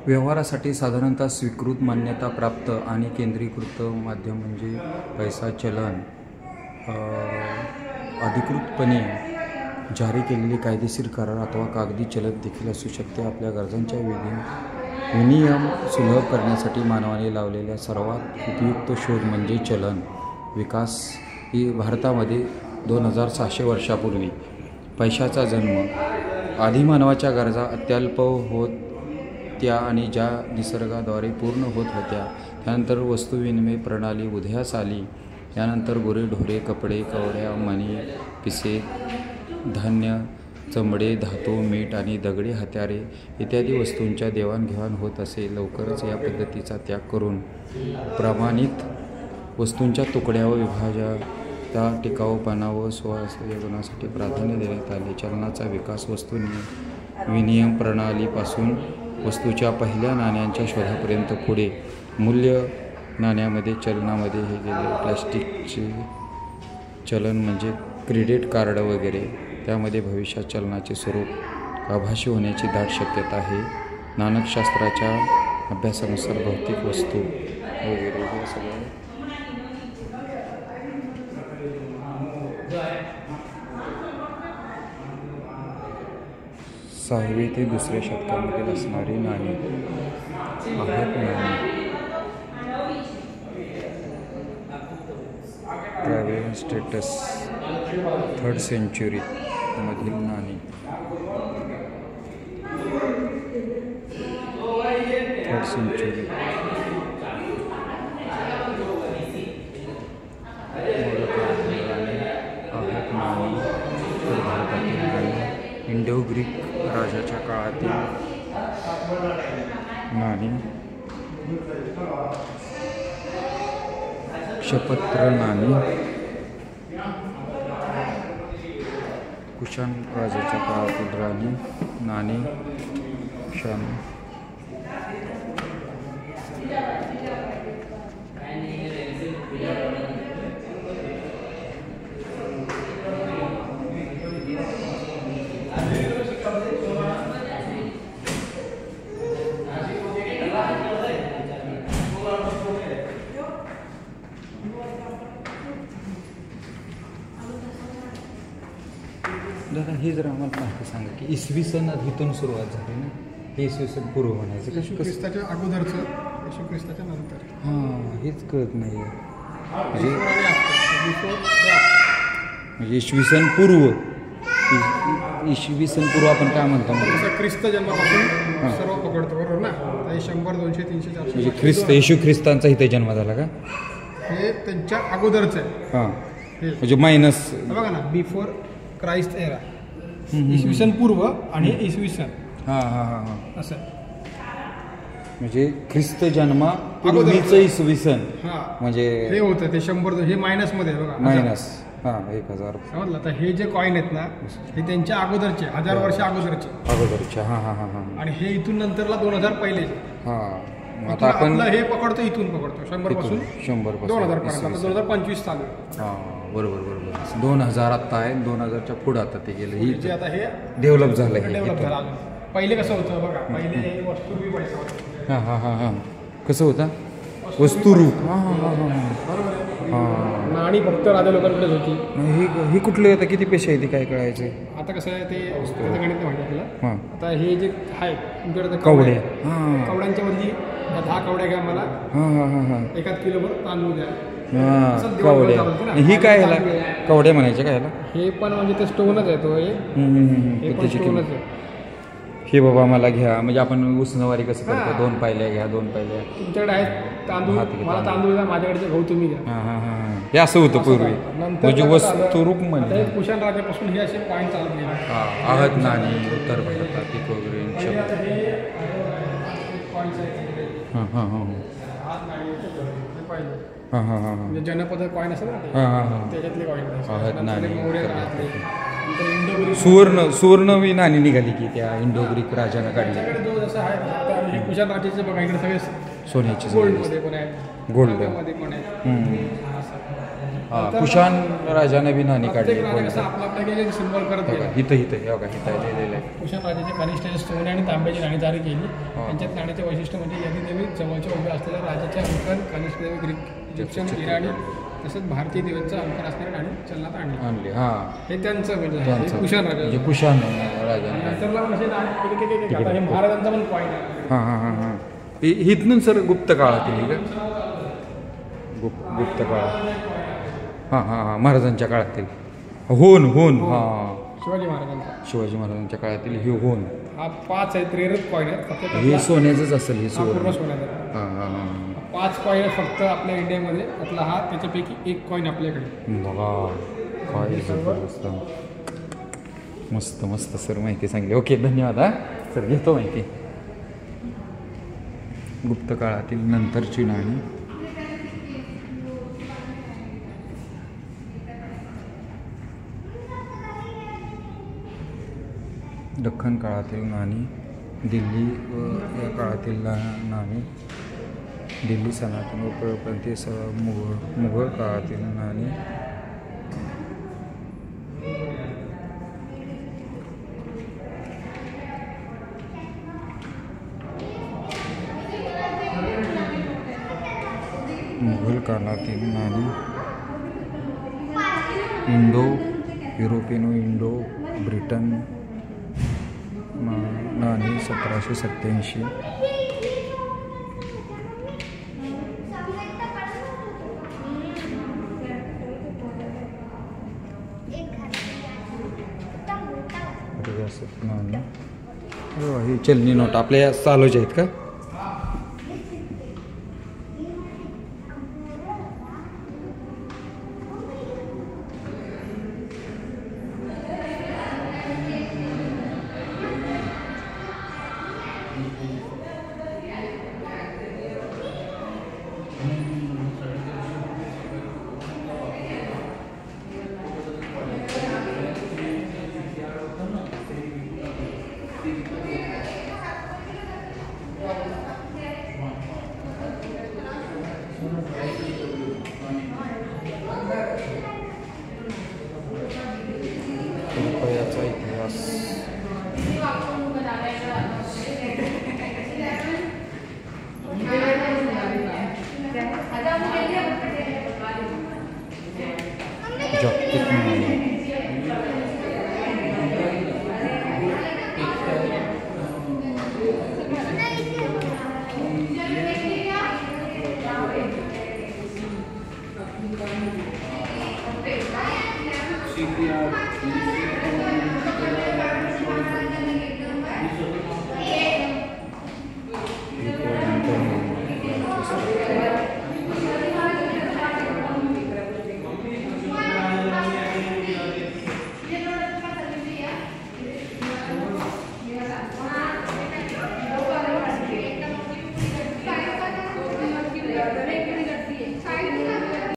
व्यवहारासाठी साधारणतः स्वीकृत मान्यता प्राप्त आणि केंद्रीकृत माध्यम म्हणजे पैसा चलन अधिकृतपणे जारी केलेले कायदेशीर करार अथवा कागदी चलन देखील असू शकते. आपल्या गरजांच्या विनिमय सुलभ करण्यासाठी मानवाने लावलेल्या सर्वात उपयुक्त शोध म्हणजे चलन विकास. ही भारतामध्ये 2600 वर्षापूर्वी पैशाचा जन्म. आधी मानवाच्या गरजा अत्यल्प होत्या आणि ज्या निसर्गाद्वारे पूर्ण होत होत्या. त्यानंतर वस्तुविनिमय प्रणाली उदयास आली. यानंतर गुरेढोरे, कपडे, कवड्या, मणी, पिसे, धान्य, चमडे, धातू, मीठ आणि दगडी हत्यारे इत्यादी वस्तूंच्या देवाणघेवाण होत असे. लवकरच या पद्धतीचा त्याग करून प्रमाणित वस्तूंच्या तुकड्या व विभाज्यता, टिकाऊपणा व गुणासाठी प्राधान्य देण्यात आले. चलनाचा विकास वस्तू विनिमय प्रणालीपासून वस्तूच्या पहिल्या नाण्यांच्या शोधापर्यंत पुढे मूल्य नाण्यामध्ये चलनामध्ये हे गेले. प्लॅस्टिकचे चलन म्हणजे क्रेडिट कार्ड वगैरे, त्यामध्ये भविष्यात चलनाचे स्वरूप आभासी होण्याची दाट शक्यता आहे. नाणकशास्त्राच्या अभ्यासानुसार भौतिक वस्तू वगैरे हे सगळं 6वे ते 2ऱ्या शतकामध्ये असणारी नाणी आहेत. नाणी ट्रॅव्हल स्टेटस 3rd सेंचुरी मधील नाणी. 3rd सेंचुरी आहेत नाणी. भारतातील नाणी इंडो ग्रीक राजाच्या काळातील नाणी. क्षपत्र नाणी कुशाण राजाच्या काळातील नाणी. शान दादा हे जर आम्हाला माहिती सांगा की इसवी सन इथून सुरुवात झाली ना, हे इसवी सन पूर्व म्हणायचं येशू ख्रिस्ताच्या अगोदरचं, येशू ख्रिस्ताच्या नंतर. हां, हेच कळत नाही म्हणजे इसवी सन पूर्व. इसवी सन पूर्व आपण काय म्हणतो ख्रिस्त जन्मापासून सर्व पकडतो बरोबर ना. 100, 200, 300, 400 म्हणजे ख्रिस्त येशू ख्रिस्तांचा इथे जन्म झाला का? हे त्यांच्या अगोदरचं आहे. हां, म्हणजे मायनस बघा ना, बिफोर क्राइस्ट एरा, इसवी सन पूर्व आणि इसवी सन. हां हां हां हां असं म्हणजे ख्रिस्त जन्मा पूर्वीचं इसवी सन म्हणजे हे होतं ते 100, हे मायनसमध्ये बघा मायनस. हां, 1000 समजलं. तर हे जे कॉईन आहेत ना, हे त्यांच्या अगोदरचे 1000 वर्ष अगोदरचे. हां हां हां हां. आणि हे इथून नंतरला 2000 पहिले. हां, आता आपण हे पकडतो इथून पकडतो 100 पासून 2000 पर्यंत. आता 2025 चालू. हां, बरोबर बरोबर. 2000 आत्ता आहे, 2000च्या पुढे आता ते गेलं. ही आता हे डेव्हलप झालं. पहिले कसं होतं बघा, पहिले वस्तुरूपी पैसा होता. हां हां हां हां. कसं होता? वस्तुरूप. हां हां हां हां बरोबर आहे. नाणी फक्त राजा लोकांकडेच होती. ही कुठले आता किती पैसे आहे ते काय कळायचं? आता कसं आहे ते गणित माहिती आपल्याला. हां, आता हे जे आहे तुमच्याकडे कवड्या. कवड्यांच्या बदली 10 कवड्या घ्या मला. हां हां हां हां. 1 किलोभर तांदूळ द्या. हां, कवड्या. ही काय ह्याला कवड्या म्हणायचे का ह्याला? हे पण म्हणजे ते स्टोनच आहे तो. हे पण स्टोनच आहे. हे बाबा मला घ्या, म्हणजे आपण उसनवारी कसं करतो, 2 पायल्या घ्या, 2 पायल्या. तुमच्याकडे आहेत तांदूळ, मला तांदूळ द्या, माझ्याकडे गहू तुम्ही घ्या. हां हां हां. हे असं होतं पूर्वी, म्हणजे वस्तुरूप म्हणजे. कुशाण राजापासून हे असे पॉईंट चालत नाही. आहत नाणी उत्तर भारतातील वगैरे. हां हां हां हां हां हां. म्हणजे जनपद कॉईन असेल ना, हां हां हां, त्याच्यातले कॉईन. आहत नाणी. सुवर्ण नाणी निघाली की त्या इंडो ग्रीक राजानं काढली. जो जसं आहे कुशाण राजाचे बघा, इकडे सगळे सोन्याची गोल्डमध्ये पण आहेत, गोल्ड मध्ये पण आहेत. हां कुशाण राजाने बी नाणी काढली प्रत्येक राजा कसं आपलं आपल्या गेले सिम्बॉल करत गेला. इथं इथं हे बघा इथं लिहिलेलं आहे. कुशाण राजाचे कनिष्ठ सोने आणि तांब्याची नाणी जारी केली. त्यांच्यात नाण्याचे वैशिष्ट्य म्हणजे यदीदेवी जवळच्या उभ्या असलेल्या राजाच्या अंकन, कनिष्ठ देवी ग्रीक, इजिप्शियन, इराणी तसंच भारतीय देवींचं अंकन असणारी नाणी चलनात आणली. हां हे त्यांचं म्हणजे त्यांचं कुशाण राजा. म्हणजे कुशाण राजाने. नंतरला म्हणजे आता हे महाराजांचा पण पॉईंट आहे. हां इथून सर गुप्त काळातील का गुप्त काळात हां महाराजांच्या काळातील होन हां शिवाजी महाराजांचा. शिवाजी महाराजांच्या काळातील हे होन. हा 5 आहे, प्रेरक कॉईन आहेत फक्त. हे सोन्याचंच असेल हे पूर्ण सोनं. सोन्याचा. हां 5 कॉईन आहेत फक्त आपल्या इंडियामध्ये. त्यातला हा त्याच्यापैकी 1 कॉईन आपल्याकडे. बघा काय जबरदस्त. मस्त मस्त सर माहिती सांगली. ओके धन्यवाद. हां सर घेतो माहिती. गुप्त काळातील नंतरची नाणी. दख्खन काळातील नाणी, दिल्ली व या काळातील नाणी, दिल्ली सनातन व प्रपंथी मुघल काळातील नाणी, मुघल काळातील नाणी, युरोपियन इंडो ब्रिटन नाणी 1787. नाणी ही चलनी नोट आपल्या चालूच आहेत का? रुपयाचा इतिहास. जागतिक नाणी.